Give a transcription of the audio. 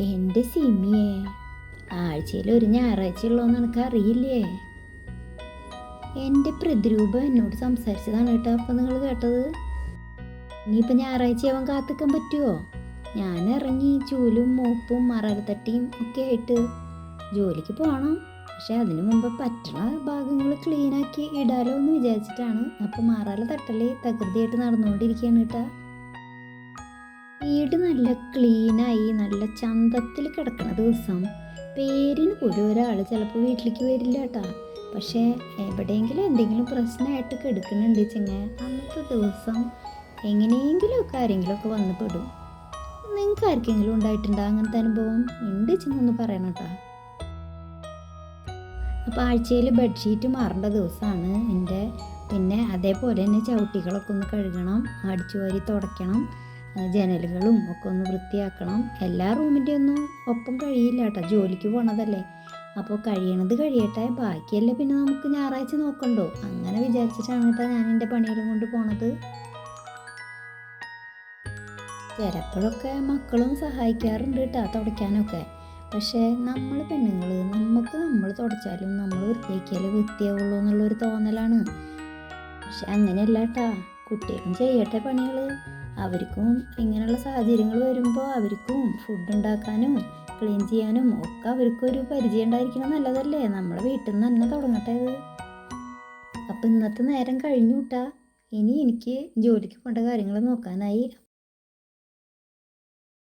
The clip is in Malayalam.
എൻ്റെ സിമിയെ, ആഴ്ചയിൽ ഒരു ഞായറാഴ്ച ഉള്ളോന്ന് എനിക്ക് അറിയില്ലേ? എൻ്റെ പ്രതിരൂപം എന്നോട് സംസാരിച്ചതാണ് കേട്ടോ. അപ്പം നിങ്ങൾ കേട്ടത്. ഇനിയിപ്പോൾ ഞായറാഴ്ച അവൻ കാത്തിക്കാൻ പറ്റുമോ? ഞാൻ ഇറങ്ങി ചൂലും മോപ്പും മറലത്തട്ടിയും ഒക്കെ ആയിട്ട് ജോലിക്ക് പോകണം. പക്ഷെ അതിനു മുമ്പ് പറ്റണ ഭാഗങ്ങൾ ക്ലീനാക്കി ഇടാലോ എന്ന് വിചാരിച്ചിട്ടാണ്. അപ്പം മാറാല തട്ടല് തകൃതിയായിട്ട് നടന്നുകൊണ്ടിരിക്കുകയാണ് കേട്ടോ. വീട് നല്ല ക്ലീനായി നല്ല ചന്തത്തിൽ കിടക്കണ ദിവസം പേരിന് പോലും ഒരാൾ ചിലപ്പോൾ വീട്ടിലേക്ക് വരില്ല കേട്ടാ. പക്ഷേ എവിടെയെങ്കിലും എന്തെങ്കിലും പ്രശ്നമായിട്ട് കിടക്കുന്നുണ്ട് വെച്ചെങ്കിൽ അന്നത്തെ ദിവസം എങ്ങനെയെങ്കിലുമൊക്കെ ആരെങ്കിലുമൊക്കെ വന്ന് പെടും. നിങ്ങൾക്ക് ആർക്കെങ്കിലും ഉണ്ടായിട്ടുണ്ടോ അങ്ങനത്തെ അനുഭവം? ഉണ്ട് വെച്ചെന്നൊന്ന് പറയണം കേട്ടോ. അപ്പോൾ ആഴ്ചയിൽ ബെഡ്ഷീറ്റ് മാറേണ്ട ദിവസമാണ് എൻ്റെ. പിന്നെ അതേപോലെ തന്നെ ചവിട്ടികളൊക്കെ ഒന്ന് കഴുകണം, അടിച്ചുവാരി തുടയ്ക്കണം, ജനലുകളും ഒക്കെ ഒന്ന് വൃത്തിയാക്കണം. എല്ലാ റൂമിൻ്റെ ഒന്നും ഒപ്പം കഴിയില്ല കേട്ടോ, ജോലിക്ക് പോണതല്ലേ. അപ്പോൾ കഴിയണത് കഴിയട്ടെ, ബാക്കിയല്ലേ പിന്നെ നമുക്ക് ഞായറാഴ്ച നോക്കണ്ടോ. അങ്ങനെ വിചാരിച്ചിട്ടാണ് കേട്ടോ ഞാൻ എൻ്റെ പണികളും കൊണ്ട് പോണത്. ചിലപ്പോഴൊക്കെ മക്കളും സഹായിക്കാറുണ്ട് കേട്ടോ തുടയ്ക്കാനൊക്കെ. പക്ഷേ നമ്മൾ പെണ്ണുങ്ങൾ നമ്മൾ തുടച്ചാലും നമ്മൾ വൃത്തിയാക്കിയാലേ വൃത്തിയാവുള്ളൂ എന്നുള്ളൊരു തോന്നലാണ്. പക്ഷെ അങ്ങനെയല്ല കേട്ടാ, കുട്ടികളും ചെയ്യട്ടെ പണികൾ. അവർക്കും ഇങ്ങനെയുള്ള സാഹചര്യങ്ങൾ വരുമ്പോൾ അവർക്കും ഫുഡ് ഉണ്ടാക്കാനും ക്ലീൻ ചെയ്യാനും ഒക്കെ അവർക്കൊരു പരിചയം ഉണ്ടായിരിക്കണം. നല്ലതല്ലേ? നമ്മുടെ വീട്ടിൽ നിന്ന് തന്നെ തുടങ്ങട്ടെ ഇത്. അപ്പം ഇന്നത്തെ നേരം കഴിഞ്ഞു കൂട്ടാ. ഇനി എനിക്ക് ജോലിക്ക് പോകേണ്ട കാര്യങ്ങൾ നോക്കാനായി.